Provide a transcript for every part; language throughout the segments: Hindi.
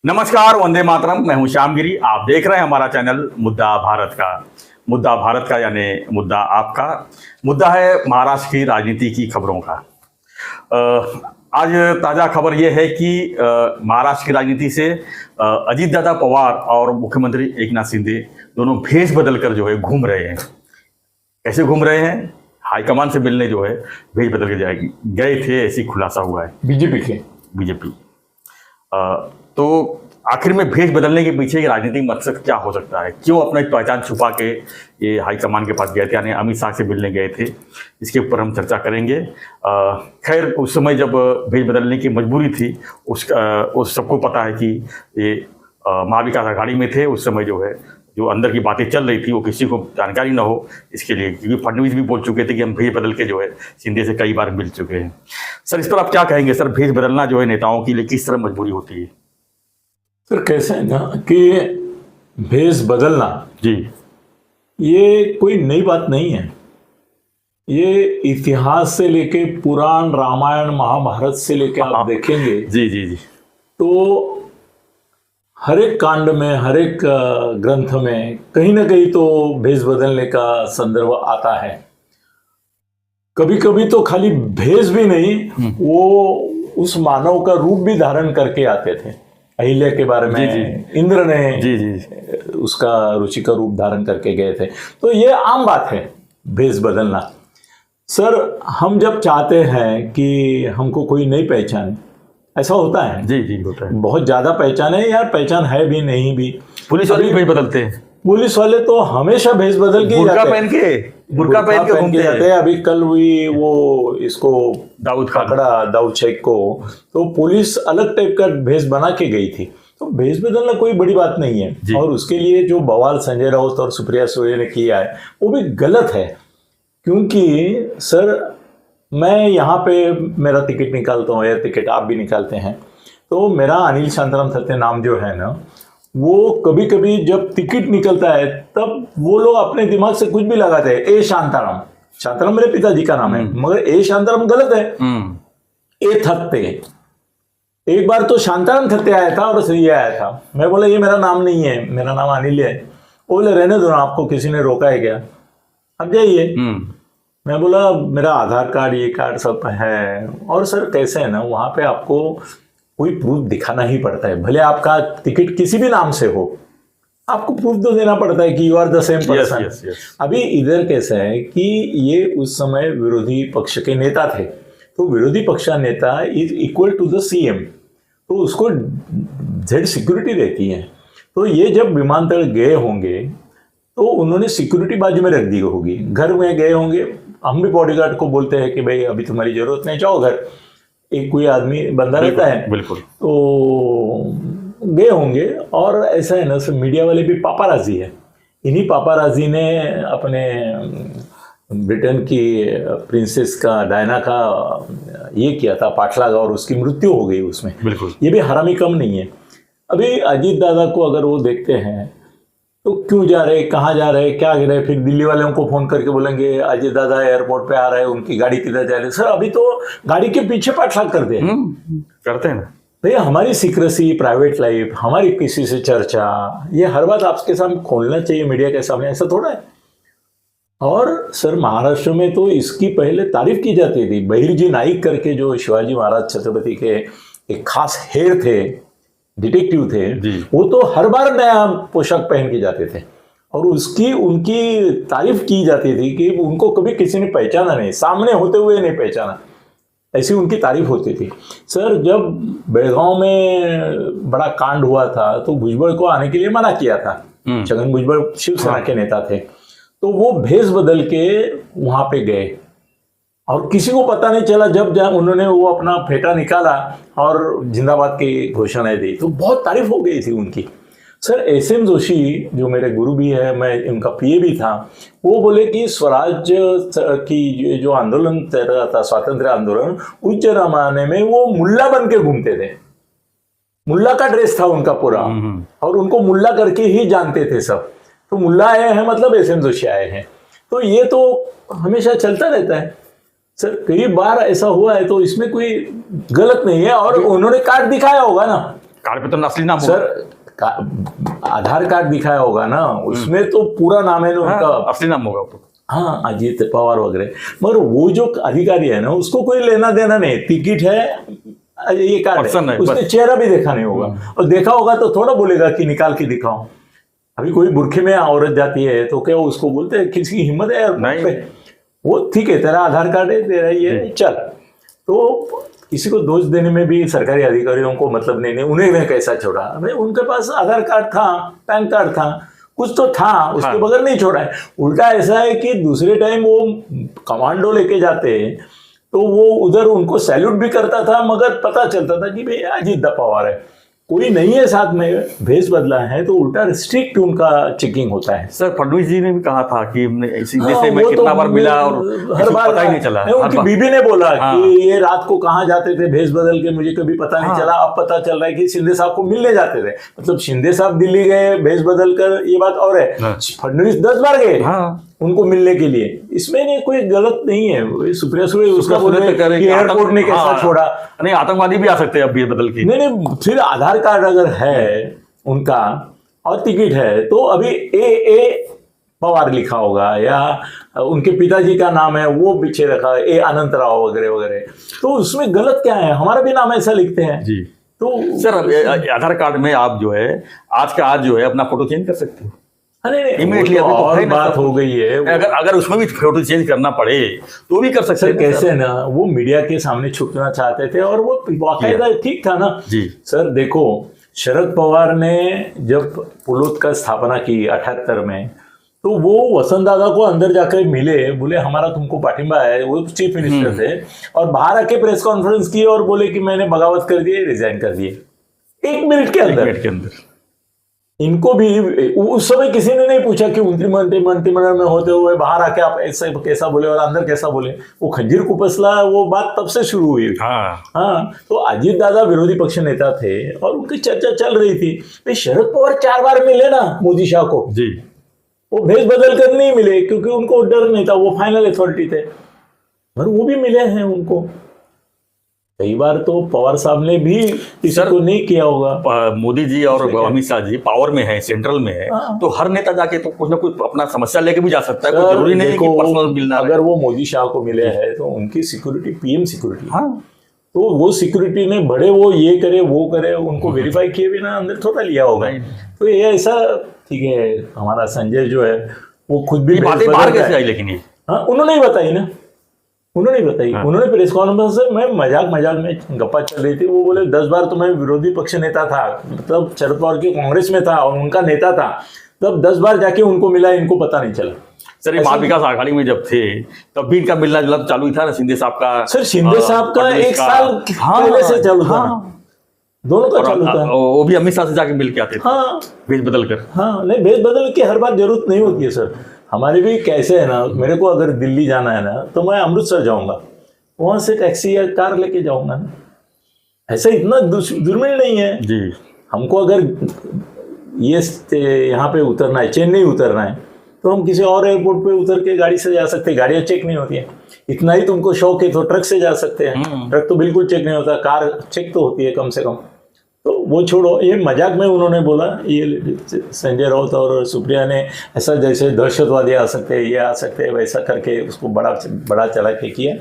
नमस्कार, वंदे मातरम। मैं हूं श्यामगिरी। आप देख रहे हैं हमारा चैनल मुद्दा भारत का। मुद्दा भारत का यानी मुद्दा आपका। मुद्दा है महाराष्ट्र की राजनीति की खबरों का। आज ताज़ा खबर यह है कि महाराष्ट्र की राजनीति से अजीतदादा पवार और मुख्यमंत्री एकनाथ शिंदे दोनों भेष बदल कर जो है घूम रहे हैं। कैसे घूम रहे हैं? हाईकमान से मिलने जो है भेष बदल के जाएगी गए थे, ऐसी खुलासा हुआ है बीजेपी। तो आखिर में भेष बदलने के पीछे की राजनीतिक मकसद क्या हो सकता है? क्यों अपना एक पहचान छुपा के ये हाईकमान के पास गए थे, यानी अमित शाह से मिलने गए थे? इसके ऊपर हम चर्चा करेंगे। खैर, उस समय जब भेष बदलने की मजबूरी थी, उस सबको पता है कि ये महाविकास आघाड़ी में थे। उस समय जो है जो अंदर की बातें चल रही थी वो किसी को जानकारी ना हो, इसके लिए, क्योंकि फडणवीस भी बोल चुके थे कि हम भेष बदल के जो है शिंदे से कई बार मिल चुके हैं। सर, इस पर आप क्या कहेंगे? सर, भेष बदलना जो है नेताओं की लिए किस तरह मजबूरी होती है? सर, कैसे है ना कि भेष बदलना जी, ये कोई नई बात नहीं है। ये इतिहास से लेके पुराण, रामायण, महाभारत से लेके आप देखेंगे जी जी जी, तो हर एक कांड में, हर एक ग्रंथ में कहीं ना कहीं तो भेष बदलने का संदर्भ आता है। कभी कभी तो खाली भेष भी नहीं, वो उस मानव का रूप भी धारण करके आते थे। अहिल्या के बारे में जी। इंद्र ने जी उसका रुचि का रूप धारण करके गए थे। तो ये आम बात है भेष बदलना। सर, हम जब चाहते हैं कि हमको कोई नई पहचान, ऐसा होता है। जी होता है। बहुत ज्यादा पहचान है यार, पहचान है भी नहीं भी। पुलिस वाले भी भेष बदलते हैं। पुलिस वाले तो हमेशा भेष बदल के बुर्का पहन के घूमते जाते हैं। अभी कल हुई वो इसको दाऊद पकड़ा, दाऊद शेख को, तो पुलिस अलग टाइप का भेष बना के गई थी। तो भेष बदलना कोई बड़ी बात नहीं है। और उसके लिए जो बवाल संजय राउत और सुप्रिया सुले ने किया है वो भी गलत है। क्योंकि सर, मैं यहाँ पे मेरा टिकट निकालता हूँ, एयर टिकट आप भी निकालते हैं, तो मेरा अनिल शांताराम सत्य नाम जो है ना, वो कभी कभी जब टिकट निकलता है तब वो लोग अपने दिमाग से कुछ भी लगाते हैं। ए शांताराम, शांताराम मेरे पिताजी का नाम है, मगर ए शांताराम गलत है। ए थत्ते, एक बार तो शांताराम थत्ते आया था और ये आया था। मैं बोला ये मेरा नाम नहीं है, मेरा नाम अनिल है। बोले रहने दो ना, आपको किसी ने रोका है क्या, अब जाइए। मैं बोला मेरा आधार कार्ड, ये कार्ड सब है। और सर कैसे है ना, वहां पे आपको कोई प्रूफ दिखाना ही पड़ता है। भले आपका टिकट किसी भी नाम से हो, आपको प्रूफ तो देना पड़ता है कि you are the same person. अभी इधर कैसा है कि ये उस समय विरोधी पक्ष के नेता थे, तो विरोधी पक्ष का नेता is equal to the CM, तो उसको जेड सिक्योरिटी रहती है। तो ये जब विमानतल गए होंगे तो उन्होंने सिक्योरिटी बाजू में रख दी होगी। घर में गए होंगे, हम भी बॉडीगार्ड को बोलते हैं कि भाई अभी तुम्हारी जरूरत नहीं, जाओ घर। एक कोई आदमी बंदा रहता है, बिल्कुल। तो गए होंगे। और ऐसा है ना सर, मीडिया वाले भी पापाराजी है। इन्हीं पापाराजी ने अपने ब्रिटेन की प्रिंसेस का, डायना का ये किया था, पाठलागा, और उसकी मृत्यु हो गई उसमें। बिल्कुल। ये भी हरामी कम नहीं है। अभी अजीत दादा को अगर वो देखते हैं तो क्यों जा रहे, कहाँ जा रहे, क्या गिर रहे, फिर दिल्ली वालों को फोन करके बोलेंगे अजीत दादा एयरपोर्ट पे आ रहे हैं, उनकी गाड़ी किधर जा रही है। सर, अभी तो गाड़ी के पीछे पाठलाग करते हैं। करते हैं ना भैया। हमारी सीक्रेसी, प्राइवेट लाइफ, हमारी किसी से चर्चा, ये हर बात आपके सामने खोलना चाहिए मीडिया के सामने, ऐसा थोड़ा है। और सर, महाराष्ट्र में तो इसकी पहले तारीफ की जाती थी। बहिर्जी नाईक करके जो शिवाजी महाराज छत्रपति के एक खास हेर थे, डिटेक्टिव थे, वो तो हर बार नया पोशाक पहन के जाते थे और उनकी तारीफ की जाती थी कि उनको कभी किसी ने पहचाना नहीं, सामने होते हुए नहीं पहचाना, ऐसी उनकी तारीफ होती थी। सर, जब बेलगांव में बड़ा कांड हुआ था तो भुजबल को आने के लिए मना किया था। छगन भुजबल शिवसेना के नेता थे, तो वो भेष बदल के वहां पे गए और किसी को पता नहीं चला। जब उन्होंने वो अपना फेटा निकाला और जिंदाबाद की घोषणाएं दी तो बहुत तारीफ हो गई थी उनकी। सर, एसएम जोशी जो मेरे गुरु भी है, मैं उनका पीए भी था, वो बोले कि स्वराज की जो आंदोलन चल रहा था, स्वातंत्र आंदोलन, उस जमाने में वो मुल्ला बन के घूमते थे। मुल्ला का ड्रेस था उनका पूरा, और उनको मुल्ला करके ही जानते थे सब। तो मुल्ला आए हैं मतलब एसएम जोशी आए हैं। तो ये तो हमेशा चलता रहता है। सर, कई बार ऐसा हुआ है, तो इसमें कोई गलत नहीं है। और उन्होंने कार्ड दिखाया होगा ना, कार्ड पे तो असली नाम होगा। सर आधार कार्ड दिखाया होगा ना, उसमें तो पूरा नाम है ना उनका, असली नाम होगा तो। हाँ, अजीत पवार वगैरह। मगर वो जो अधिकारी है ना, उसको कोई लेना देना नहीं, टिकट है, ये कार्ड है, उसने चेहरा भी देखा नहीं होगा, और देखा होगा तो थोड़ा बोलेगा कि निकाल के दिखाओ। अभी कोई बुरखे में औरत जाती है तो क्या उसको बोलते हैं, किसी की हिम्मत है यार नहीं, वो ठीक है तेरा आधार कार्ड है, तेरा ये चल। तो किसी को दोष देने में भी सरकारी अधिकारियों को मतलब नहीं, उन्हें कैसा छोड़ा, भाई उनके पास आधार कार्ड था, पैन कार्ड था, कुछ तो था, उसके बगैर नहीं छोड़ा है। उल्टा ऐसा है कि दूसरे टाइम वो कमांडो लेके जाते तो वो उधर उनको सैल्यूट भी करता था, मगर पता चलता था कि भाई अजीत पवार है, कोई नहीं है साथ में, भेष बदला है, तो उल्टा स्ट्रिक्ट उनका चेकिंग होता है। सर फडणवीस जी ने भी कहा था कि सीधे से मैं कितना बार मिला और हर बार पता ही नहीं चला। उनकी बीबी ने बोला कि ये रात को कहाँ जाते थे भेष बदल के, मुझे कभी पता नहीं चला, अब पता चल रहा है कि शिंदे साहब को मिलने जाते थे। मतलब शिंदे साहब दिल्ली गए भेष बदल कर, ये बात और है, फडणवीस 10 बार गए उनको मिलने के लिए, इसमें नहीं कोई गलत नहीं है। सुप्रिया सुले उसका बोल रहे हैं कि एयरपोर्ट ने कैसा छोड़ा, नहीं आतंकवादी भी आ सकते हैं अब ये बदल के। नहीं, फिर आधार कार्ड अगर है उनका और टिकट है तो अभी ए पवार लिखा होगा, या उनके पिताजी का नाम है वो पीछे रखा ए अनंत राव वगैरह वगैरह, तो उसमें गलत क्या है, हमारा भी नाम ऐसा लिखते हैं जी। तो सर आधार कार्ड में आप जो है आज का आज जो है अपना फोटो चेंज कर सकते हो इमीडिएटली। तो और बात हो गई है, अगर उसमें भी फोटो चेंज करना पड़े तो भी कर सकते हैं। कैसे ना वो मीडिया के सामने छुपना चाहते थे, और वो वाकईदा ठीक था ना जी। सर देखो, शरद पवार ने जब पुलोत का स्थापना की 78 में, तो वो वसंत दादा को अंदर जाकर मिले, बोले हमारा तुमको पाठिंबा है, वो चीफ मिनिस्टर थे, और बाहर आके प्रेस कॉन्फ्रेंस की और बोले कि मैंने बगावत कर दिए, रिजाइन कर दिए 1 मिनट के अंदर। इनको भी उस समय किसी ने नहीं पूछा कि मंत्रिमंडल में होते हुए बाहर आके आप ऐसा कैसा बोले और अंदर कैसा बोले, वो खंजीर कुपसला, वो बात तब से शुरू हुई। हाँ, तो अजीत दादा विरोधी पक्ष नेता थे और उनकी चर्चा चल रही थी, भाई शरद पवार 4 बार मिले ना मोदी शाह को जी, वो भेष बदल कर नहीं मिले क्योंकि उनको डर नहीं था, वो फाइनल अथॉरिटी थे, पर वो भी मिले हैं उनको। कई बार तो पवार साहब ने भी किसी को नहीं किया होगा। मोदी जी और अमित शाह जी पावर में है, सेंट्रल में है, तो हर नेता जाके तो कुछ ना कुछ अपना समस्या लेके भी जा सकता है, कोई जरूरी नहीं है कि पर्सनल मिलना। अगर वो मोदी शाह को मिले हैं तो उनकी सिक्योरिटी पीएम सिक्योरिटी, तो वो सिक्योरिटी ने बड़े वो ये करे वो करे, उनको वेरीफाई किए बिना अंदर थोड़ा लिया होगा। तो ये ऐसा ठीक है। हमारा संजय जो है वो खुद भी बातें बाहर कैसे आई, लेकिन ये उन्होंने ही बताई ना, उन्होंने बताई। उन्होंने प्रेस कॉन्फ्रेंस में मजाक में गप्पा चल रही थी, वो बोले 10 बार तो मैं विरोधी पक्ष नेता था, मतलब शरद पवार की कांग्रेस में था और उनका नेता था, तब 10 बार जाके उनको मिला, इनको पता नहीं चला। सर महा विकास आघाड़ी में जब थे तब भी इनका मिलना जुलना चालू ही था ना, शिंदे साहब का। सर शिंदे साहब का 1 साल पहले से चालू था, दोनों का चालू था। वो भी अमित शाह से जाके मिल के आते थे भेष बदल कर। नहीं, भेष बदल की हर बार जरूरत नहीं होती है सर। हमारे भी कैसे है ना, मेरे को अगर दिल्ली जाना है ना तो मैं अमृतसर जाऊंगा, वहां से टैक्सी या कार लेके जाऊंगा ना, ऐसा इतना दुर्मिल नहीं है जी। हमको अगर ये यहाँ पे उतरना है, चेन्नई उतरना है, तो हम किसी और एयरपोर्ट पे उतर के गाड़ी से जा सकते हैं, गाड़ियाँ चेक नहीं होती है। इतना ही तुमको शौक है तो ट्रक से जा सकते हैं, ट्रक तो बिल्कुल चेक नहीं होता, कार चेक तो होती है कम से कम। तो वो छोड़ो, ये मजाक में उन्होंने बोला, ये संजय राउत और सुप्रिया ने ऐसा जैसे दहशतवादी आ सकते हैं, ये आ सकते हैं, वैसा करके उसको बड़ा चला के किया।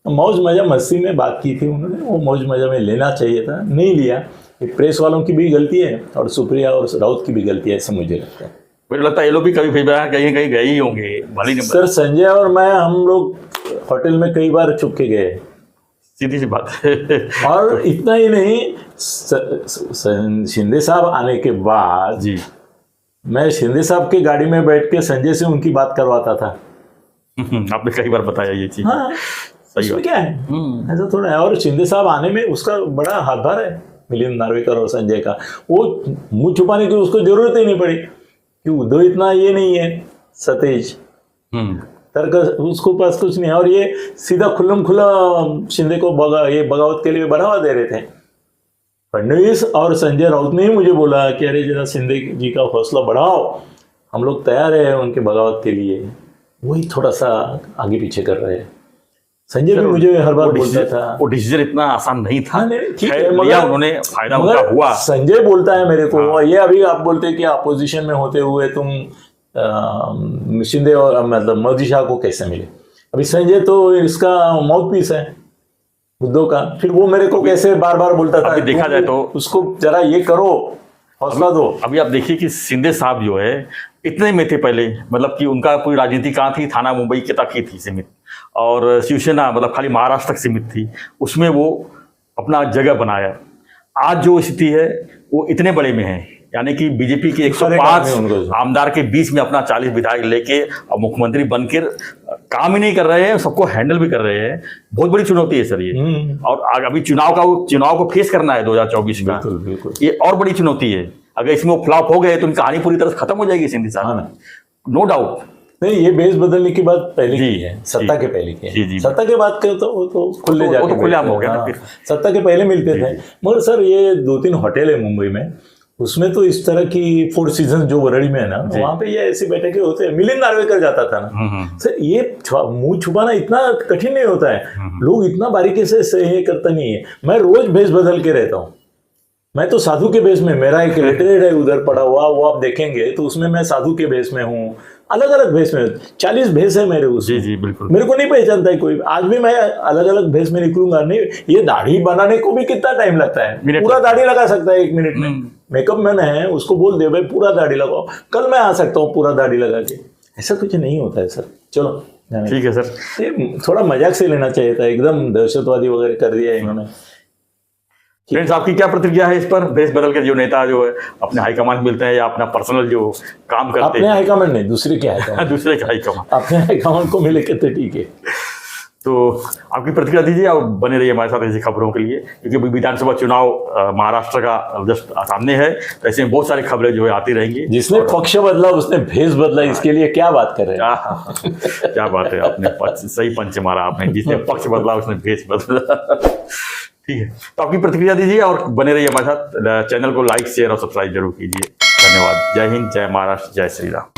मौज मजा मस्ती में बात की थी उन्होंने, वो मौज मजा में लेना चाहिए था, नहीं लिया। ये प्रेस वालों की भी गलती है और सुप्रिया और राउत की भी गलती है, ऐसा मुझे लगता है। मुझे लगता है ये लोग भी कहीं कहीं गए ही होंगे भले नहीं। सर संजय और मैं, हम लोग होटल में कई बार छुप के गए, सीधी सी बात है। और इतना ही नहीं, शिंदे साहब आने के बाद जी मैं शिंदे साहब की गाड़ी में बैठ के संजय से उनकी बात करवाता था। आपने कई बार बताया ये चीज। सही है, क्या है ऐसा थोड़ा है। और शिंदे साहब आने में उसका बड़ा हाथभार है, मिलिंद नार्वेकर और संजय का। वो मुंह छुपाने की उसको जरूरत ही नहीं पड़ी कि उद्धव इतना ये नहीं है सतेज, तर्क उसको पास कुछ नहीं है। और ये सीधा खुल्लम खुला शिंदे को बगावत के लिए बढ़ावा दे रहे थे। फडणवीस और संजय राउत ने ही मुझे बोला कि अरे जरा शिंदे जी का हौसला बढ़ाओ, हम लोग तैयार हैं उनके बगावत के लिए। वही थोड़ा सा आगे पीछे कर रहे हैं। संजय भी मुझे हर बार बोलता था। वो डिसीजन इतना आसान नहीं था। हाँ, नहीं, ठीक है, खैर, मगर- लिया उन्होंने, फायदा मगर उनका हुआ। संजय बोलता है मेरे को, हाँ। ये अभी आप बोलते हैं कि अपोजिशन में होते हुए तुम शिंदे और मतलब मोदी शाह को कैसे मिले। अभी संजय तो इसका माउथ पीस है उद्धव का, फिर वो मेरे को कैसे बार बार बोलता था अभी देखा जाए तो उसको जरा ये करो, हौसला दो। अभी आप देखिए कि शिंदे साहब जो है इतने में थे पहले, मतलब कि उनका पूरी राजनीति कहाँ थी, थाना मुंबई के तक ही थी सीमित, और शिवसेना मतलब खाली महाराष्ट्र तक सीमित थी, उसमें वो अपना जगह बनाया। आज जो स्थिति है वो इतने बड़े में है, यानी कि बीजेपी के 105 आमदार के बीच में अपना 40 विधायक लेके अब मुख्यमंत्री बनकर काम ही नहीं कर रहे हैं, सबको हैंडल भी कर रहे हैं। बहुत बड़ी चुनौती है सर ये। और अभी चुनाव को फेस करना है 2024 का, बिल्कुल। ये और बड़ी चुनौती है। अगर इसमें वो फ्लॉप हो गए तो उनकी कहानी पूरी तरह से खत्म हो जाएगी शिंदे साहब, नो डाउट। नहीं, ये बेस बदलने की बात पहले की है, सत्ता के पहले की है। सत्ता के बाद के तो खुले जाके खुलेआम हो गया ना फिर। सत्ता के पहले मिलते थे। मगर सर ये 2-3 होटल है मुंबई में, उसमें तो इस तरह की 4 सीजन जो वरड़ी में है ना, वहां पे ये ऐसी बैठकें होते हैं। मिलिंद नार्वेकर जाता था ना सर, ये मुंह छुपाना इतना कठिन नहीं होता है, लोग इतना बारीकी से ये करता नहीं है। मैं रोज भेष बदल के रहता हूँ। मैं तो साधु के भेष में, मेरा एक लेटरेड है उधर पड़ा हुआ, वो आप देखेंगे तो उसमें मैं साधु के भेष में हूँ, अलग अलग भेष में 40 भेष है मेरे उसमें। जी बिल्कुल। मेरे को नहीं पहचानता है कोई। आज भी मैं अलग अलग भेष में निकलूंगा। नहीं, ये दाढ़ी बनाने को भी कितना टाइम लगता है, पूरा दाढ़ी लगा सकता है 1 मिनट में। मेकअप मैन है, उसको बोल दे भाई पूरा दाढ़ी लगाओ, कल मैं आ सकता हूँ पूरा दाढ़ी लगा के। ऐसा कुछ नहीं होता है सर। चलो ठीक है सर, ये थोड़ा मजाक से लेना चाहिए था, एकदम दहशतवादी वगैरह कर दिया इन्होंने। फ्रेंड्स, आपकी क्या प्रतिक्रिया है इस पर? देश बदल के जो नेता जो है अपने हाईकमान मिलते हैं या अपना पर्सनल जो काम करते अपने हाईकमान नहीं, दूसरे के हाईकमान। दूसरे का हाईकमान, अपने हाईकमान को मिले तो ठीक है। तो आपकी प्रतिक्रिया दीजिए और बने रहिए हमारे साथ ऐसी खबरों के लिए, क्योंकि अभी विधानसभा चुनाव महाराष्ट्र का जस्ट सामने है, तो ऐसे में बहुत सारी खबरें जो है आती रहेंगी। जिसने पक्ष बदला उसने भेष बदला, इसके लिए क्या बात कर रहे हैं? क्या बात है, आपने सही पंच मारा आपने, जिसने पक्ष बदला उसने भेष बदला। ठीक है, तो आपकी प्रतिक्रिया दीजिए और बने रहिए हमारे साथ। चैनल को लाइक, शेयर और सब्सक्राइब जरूर कीजिए। धन्यवाद। जय हिंद, जय महाराष्ट्र, जय श्री राम।